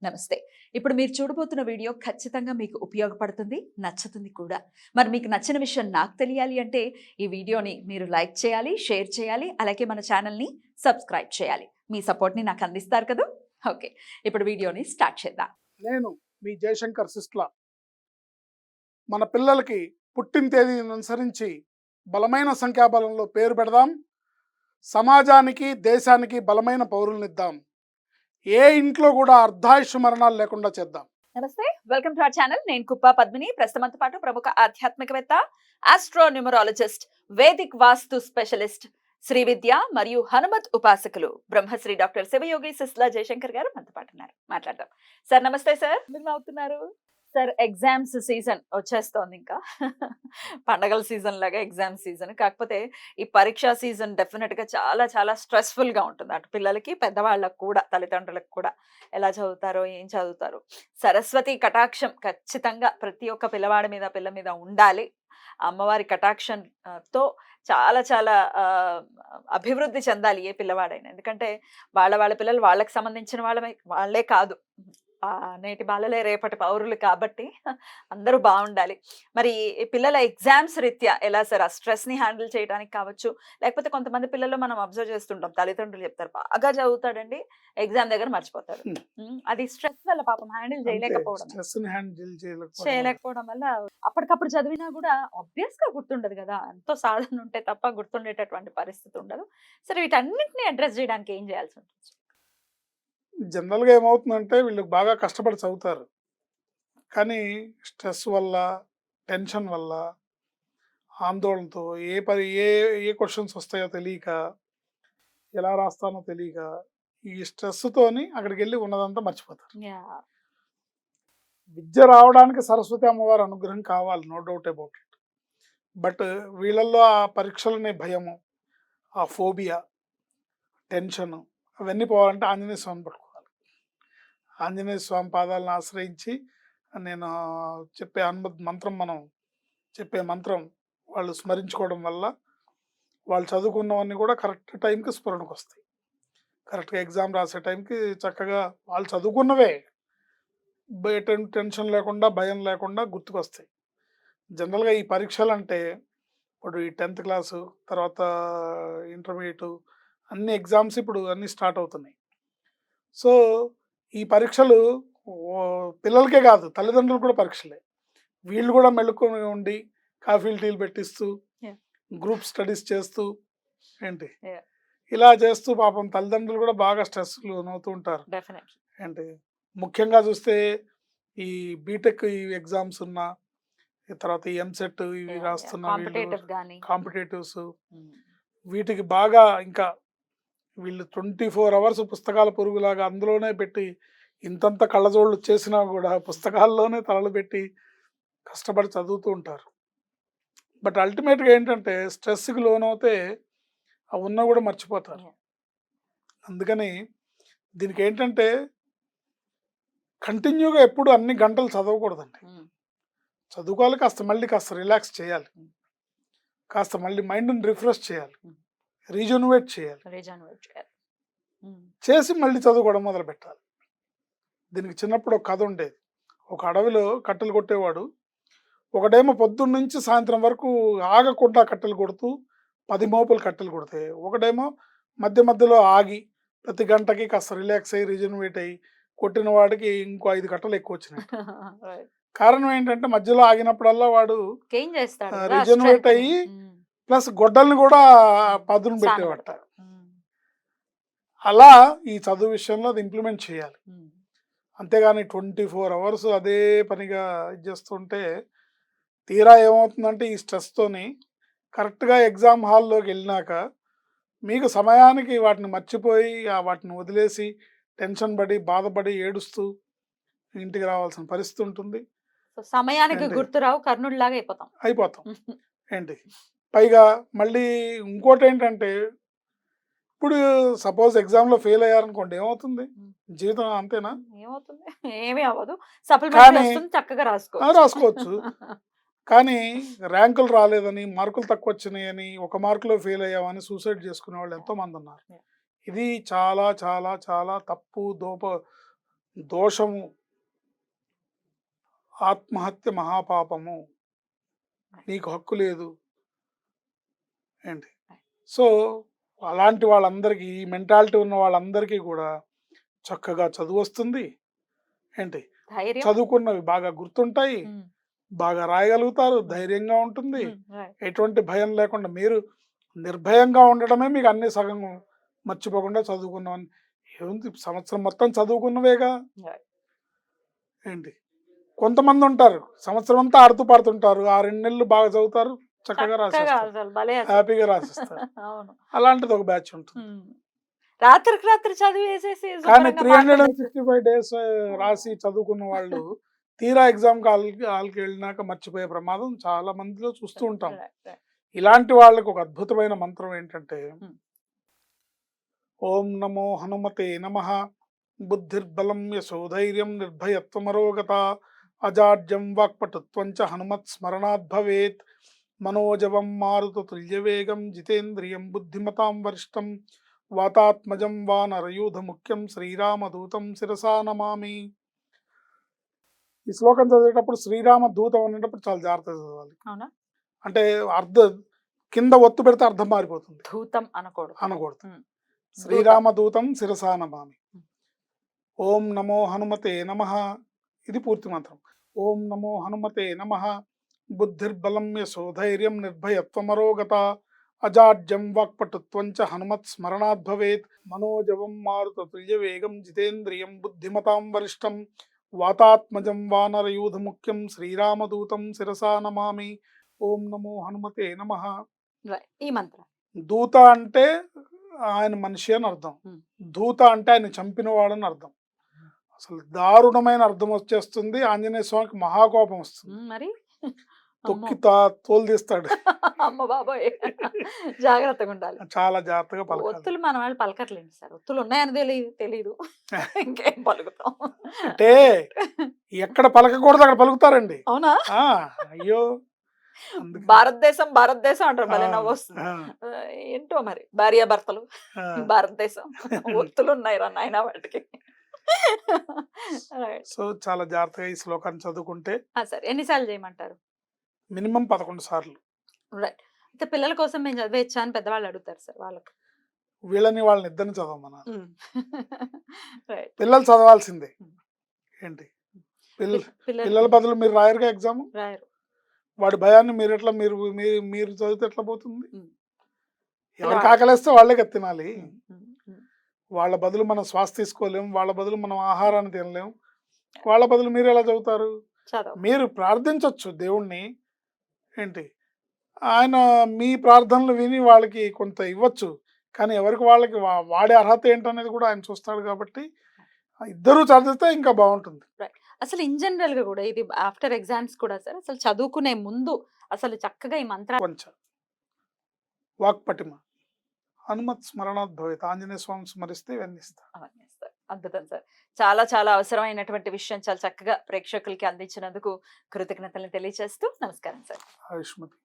నమస్తే. ఇప్పుడు మీరు చూడబోతున్న వీడియో ఖచ్చితంగా మీకు ఉపయోగపడుతుంది, నచ్చుతుంది కూడా. మరి మీకు నచ్చిన విషయం నాకు తెలియాలి అంటే ఈ వీడియోని మీరు లైక్ చేయాలి, షేర్ చేయాలి, అలాగే మన ఛానల్‌ని సబ్స్క్రైబ్ చేయాలి. మీ సపోర్ట్‌ని నాకు అందిస్తారు కదూ! ఓకే. ఇప్పుడు వీడియోని స్టార్ట్ చేద్దాం. నేను మీ జయశంకర్ సిస్లా. మన పిల్లలకి పుట్టిన తేదీని అనుసరించి బలమైన సంఖ్యాబలంలో పేరు పెడదాం. సమాజానికి, దేశానికి బలమైన పౌరులనిద్దాం. ఏ ఇంట్లో కూడా అర్ధాయుష్ మరణాలు లేకుండా చేద్దాం. నమస్తే. Welcome to our channel. నేను కుప్పా పద్మిని. ప్రస్తుతంతో పాటు ప్రముఖ ఆధ్యాత్మికవేత్త, ఆస్ట్రోన్యూమరాలజిస్ట్, వేదిక్ వాస్తు స్పెషలిస్ట్, శ్రీ విద్య మరియు హనుమత్ ఉపాసకులు బ్రహ్మశ్రీ డాక్టర్ శివయోగి సిస్లా జయశంకర్ గారు మనతో పాటు ఉన్నారు. మాట్లాడదాం. సార్ నమస్తే సార్. మీరు నవ్వుతున్నారు సార్. ఎగ్జామ్స్ సీజన్ వచ్చేస్తోంది. ఇంకా పండగల సీజన్ లాగా ఎగ్జామ్ సీజన్. కాకపోతే ఈ పరీక్షా సీజన్ డెఫినెట్ గా చాలా చాలా స్ట్రెస్ఫుల్ గా ఉంటుంది. అటు పిల్లలకి, పెద్దవాళ్ళకు కూడా, తల్లిదండ్రులకు కూడా. ఎలా చదువుతారో, ఏం చదువుతారో. సరస్వతి కటాక్షం ఖచ్చితంగా ప్రతి ఒక్క పిల్లవాడి మీద, పిల్ల మీద ఉండాలి. అమ్మవారి కటాక్షం తో చాలా చాలా అభివృద్ధి చెందాలి ఏ పిల్లవాడైనా. ఎందుకంటే వాళ్ళ పిల్లలు వాళ్ళకి సంబంధించిన వాళ్ళే కాదు, నేటి బాలలే రేపటి పౌరులు కాబట్టి అందరూ బాగుండాలి. మరి పిల్లల ఎగ్జామ్స్ రీత్యా ఎలా సార్ ఆ స్ట్రెస్ ని హ్యాండిల్ చేయడానికి కావచ్చు, లేకపోతే కొంతమంది పిల్లలు మనం అబ్జర్వ్ చేస్తుంటాం, తల్లిదండ్రులు చెప్తారు బాగా చదువుతాడండి, ఎగ్జామ్ దగ్గర మర్చిపోతాడు. అది స్ట్రెస్ వల్ల పాపం హ్యాండిల్ చేయలేకపోవడం వల్ల అప్పటికప్పుడు చదివినా కూడా ఆబ్వియస్ గా గుర్తుండదు కదా. ఎంతో సాధన ఉంటే తప్ప గుర్తుండేటటువంటి పరిస్థితి ఉండదు. సరే వీటన్నిటిని అడ్రస్ చేయడానికి ఏం చేయాల్సి ఉంటుంది? జనరల్గా ఏమవుతుందంటే వీళ్ళు బాగా కష్టపడి చదువుతారు, కానీ స్ట్రెస్ వల్ల, టెన్షన్ వల్ల, ఆందోళనతో ఏ ఏ క్వశ్చన్స్ వస్తాయో తెలియక, ఎలా రాస్తానో తెలియక, ఈ స్ట్రెస్తోని అక్కడికి వెళ్ళి ఉన్నదంతా మర్చిపోతారు. విద్య రావడానికి సరస్వతి అమ్మవారి అనుగ్రహం కావాలి, no doubt about it. But వీళ్ళల్లో ఆ పరీక్షలనే భయము, ఆ ఫోబియా, టెన్షన్, అవన్నీ పోవాలంటే ఆంజనేయ స్వామి పట్టుకోవాలి. ఆంజనేయ స్వామి పాదాలను ఆశ్రయించి నేను చెప్పే మనం చెప్పే మంత్రం వాళ్ళు స్మరించుకోవడం వల్ల వాళ్ళు చదువుకున్నవన్నీ కూడా కరెక్ట్ టైంకి స్ఫురణకు వస్తాయి. కరెక్ట్గా ఎగ్జామ్ రాసే టైంకి చక్కగా వాళ్ళు చదువుకున్నవే టెన్షన్ లేకుండా, భయం లేకుండా గుర్తుకొస్తాయి. జనరల్గా ఈ పరీక్షలు అంటే ఇప్పుడు ఈ 10th క్లాసు తర్వాత ఇంటర్మీడియట్ అన్ని ఎగ్జామ్స్ ఇప్పుడు అన్నీ స్టార్ట్ అవుతున్నాయి. సో ఈ పరీక్షలు పిల్లలకే కాదు, తల్లిదండ్రులు కూడా పరీక్షలే. వీళ్ళు కూడా మెలుకొని ఉండి కాఫీలు, టీలు పెట్టిస్తూ, గ్రూప్ స్టడీస్ చేస్తూ, ఏంటి ఇలా చేస్తూ పాపం తల్లిదండ్రులు కూడా బాగా స్ట్రెస్లు అవుతూ ఉంటారు. ఏంటి ముఖ్యంగా చూస్తే ఈ బీటెక్ ఈ ఎగ్జామ్స్ ఉన్న తర్వాత ఈ ఎంసెట్ ఇవి రాస్తున్న కాంపిటేటివ్స్, వీటికి బాగా ఇంకా వీళ్ళు 24 hours పుస్తకాల పురుగులాగా అందులోనే పెట్టి ఇంతంత కళ్ళజోళ్ళు చేసినా కూడా పుస్తకాల్లోనే తలలు పెట్టి కష్టపడి చదువుతూ ఉంటారు. బట్ అల్టిమేట్గా ఏంటంటే స్ట్రెస్కి లోనవుతే ఆ ఉన్నా కూడా మర్చిపోతారు. అందుకని దీనికి ఏంటంటే కంటిన్యూగా ఎప్పుడు అన్ని గంటలు చదవకూడదండి. చదువుకోవాలి, కాస్త రిలాక్స్ చేయాలి, కాస్త మళ్ళీ మైండ్ని రిఫ్రెష్ చేయాలి, రీజనరేట్ చేయాలి, చేసి మళ్ళీ చదువుకోవడం మొదలు పెట్టాలి. దీనికి చిన్నప్పుడు ఒక కథ ఉండేది. ఒక అడవిలో కట్టెలు కొట్టేవాడు, ఒకడేమో పొద్దున్న నుంచి సాయంత్రం వరకు ఆగకుండా కట్టెలు కొడుతూ 10 మోపులు కట్టెలు కొడితే, ఒకడేమో మధ్యలో ఆగి ప్రతి గంటకి కాస్త రిలాక్స్ అయ్యి రీజనరేట్ అయ్యి కొట్టిన వాడికి ఇంకో 5 కట్టలు ఎక్కువ వచ్చినాయి. కారణం ఏంటంటే మధ్యలో ఆగినప్పుడల్లా వాడు రీజనరేట్ అయ్యి ప్లస్ గొడ్డల్ని కూడా పదును పెట్టేవాట. అలా ఈ చదువు విషయంలో అది ఇంప్లిమెంట్ చేయాలి. అంతేగాని 24 hours అదే పనిగా చేస్తుంటే తీరా ఏమవుతుందంటే ఈ స్ట్రెస్తోని కరెక్ట్గా ఎగ్జామ్ హాల్లోకి వెళ్ళినాక మీకు సమయానికి వాటిని మర్చిపోయి వాటిని వదిలేసి టెన్షన్ పడి, బాధపడి, ఏడుస్తూ ఇంటికి రావాల్సిన పరిస్థితి ఉంటుంది. సమయానికి గుర్తురావు, కర్ణుడిలాగా అయిపోతాం. ఏంటి పైగా మళ్ళీ ఇంకోటి ఏంటంటే, ఇప్పుడు సపోజ్ ఎగ్జామ్లో ఫెయిల్ అయ్యారనుకోండి, ఏమవుతుంది? జీవితం అంతేనా? ఏమవుతుంది? ఏమీ అవ్వదు. చక్కగా రాసుకోవచ్చు. కానీ ర్యాంకులు రాలేదని, మార్కులు తక్కువ వచ్చినాయని, 1 మార్కులో ఫెయిల్ అయ్యామని సూసైడ్ చేసుకునే వాళ్ళు ఎంతో మంది ఉన్నారు. ఇది చాలా చాలా చాలా తప్పు దోషము, ఆత్మహత్య మహాపాపము, నీకు హక్కు లేదు ఏంటి. సో అలాంటి వాళ్ళందరికీ, ఈ మెంటాలిటీ ఉన్న వాళ్ళందరికీ కూడా చక్కగా చదువు వస్తుంది ఏంటి, ధైర్యం. చదువుకున్నవి బాగా గుర్తుంటాయి, బాగా రాయగలుగుతారు, ధైర్యంగా ఉంటుంది, ఎటువంటి భయం లేకుండా మీరు నిర్భయంగా ఉండడమే మీకు అన్ని సగం మర్చిపోకుండా చదువుకున్నామని. ఏముంది, సంవత్సరం మొత్తం చదువుకున్నవేగా ఏంటి. కొంతమంది ఉంటారు సంవత్సరం అంతా ఆడుతూ పాడుతుంటారు, ఆ 2 నెలలు బాగా చదువుతారు, చక్కగా రాసేస్తారు, హ్యాపీగా రాసిస్తారు. అలాంటిది ఒక బ్యాచ్ ఉంటుంది. రాత్రికి రాత్రి చదివేసేసి కానీ 365 డేస్ రాసి చదువుకున్న వాళ్ళు తీరా ఎగ్జామ్ హాల్కి వెళ్ళినాక మర్చిపోయే ప్రమాదం చాలా మందిలో చూస్తూ ఉంటాం. ఇలాంటి వాళ్ళకి ఒక అద్భుతమైన మంత్రం ఏంటంటే, ఓం నమో హనుమతే నమః, బుద్ధిర్బలం యశోధైర్యం నిర్భయత్వమరోగత, అజాడ్యం వాక్పటుత్వం చ హనుమత్ స్మరణాత్ భవేత్, మనోజవం మారుత తుల్యవేగం జితేంద్రియం బుద్ధిమతాం వరిష్టం, వాతాత్మజం వానరయూధ ముఖ్యం శ్రీరామదూతం శిరసా నమామి. ఈ శ్లోకం చదివేటప్పుడు శ్రీరామ దూతం అనేటప్పుడు చాలా జాగ్రత్తగా చదవాలి. అవునా? అంటే కింద ఒత్తు పెడితే అర్థం మారిపోతుంది, దూతం అనకూడదు. శ్రీరామ దూతం శిరసా నమామి. ఓం నమో హనుమతే నమః, ఇది పూర్తి మంత్రం. ఓం నమో హనుమతే నమః, బుద్ధిర్బలం యశోధైర్యం నిర్భయత్వమరోగత, అజాడ్యం వాక్పటుత్వం చ హనుమత్ స్మరణాత్ భవేత్, మనోజవం మారుత తుల్యవేగం జితేంద్రియం బుద్ధిమతాం వరిష్టం, వాతాత్మజం వానరయూధ ముఖ్యం శ్రీరామదూతం శిరసా నమామి. ఓం నమో హనుమతే నమః. ఈ మంత్రం దూత అంటే ఆయన మనిషి అని అర్థం, దూత అంటే ఆయన చంపినవాడని అర్థం. అసలు దారుణమైన అర్థం వచ్చేస్తుంది. ఆంజనేయ స్వామికి మహాకోపం వస్తుంది, మరి తొక్కి తోలు తీస్తాడు. అమ్మ బాబోయ్, జాగ్రత్తగా ఉండాలి, చాలా జాగ్రత్తగా పలకాలి. ఒత్తులు మన వాళ్ళు పలకట్లేదు సార్, ఒత్తులు ఉన్నాయని తెలీదు ఇంకేం పలుకుతాం అంటే ఎక్కడ పలకకూడదు అక్కడ పలుకుతారండి. అవునా? అయ్యో, భారతదేశం భారతదేశం అంటారు, మళ్ళీ నవ్వు వస్తుంది. ఏంటో మరి భార్యాభర్తలు భారతదేశం, ఒత్తులు ఉన్నాయి రా నాయన వాటికి. సో చాలా జాగ్రత్తగా ఈ శ్లోకాన్ని చదువుకుంటే. సార్ ఎన్నిసార్లు చేయమంటారు? మినిమం 11 సార్లు. రైట్. అయితే పిల్లల కోసం మేము చదివేచ్చా అని పెద్దవాళ్ళు అడుగుతారు సార్, వాళ్ళకి వాళ్ళని ఇద్దరిని చదవమన్నా. పిల్లలు చదవాల్సిందే ఏంటి. పిల్లల బదులు మీరు రాయరుగా ఎగ్జామ్, రాయరు. వాడి భయాన్ని మీరు చదివితే ఎట్లా పోతుంది? ఎవరికి ఆకలిస్తే వాళ్ళే తినాలి. వాళ్ళ బదులు మనం శ్వాస తీసుకోలేము, వాళ్ళ బదులు మనం ఆహారాన్ని తినలేము, వాళ్ళ బదులు మీరు ఎలా చదువుతారు? మీరు ప్రార్థించవచ్చు దేవుణ్ణి ఏంటి, ఆయన మీ ప్రార్థనలు విని వాళ్ళకి కొంత ఇవ్వచ్చు, కానీ ఎవరికి వాళ్ళకి వాడే అర్హత ఏంటనేది కూడా ఆయన చూస్తాడు. కాబట్టి ఇద్దరూ చదివితే ఇంకా బాగుంటుంది. అసలు ఇన్ జనరల్ గా కూడా ఇది ఆఫ్టర్ ఎగ్జామ్స్ కూడా సార్, అసలు చదువుకునే ముందు అసలు చక్కగా ఈ మంత్రం కొంచెం వాక్పటిమ, హనుమత్ స్మరణాత్ భవేత్, ఆంజనేయ స్వామి స్మరిస్తే ఇవన్నీ ఇస్తారు. అద్భుతం సార్, చాలా చాలా అవసరమైనటువంటి విషయం చాలా చక్కగా ప్రేక్షకులకి అందించినందుకు కృతజ్ఞతలు తెలియజేస్తూ నమస్కారం సార్. ఆయుష్మతి.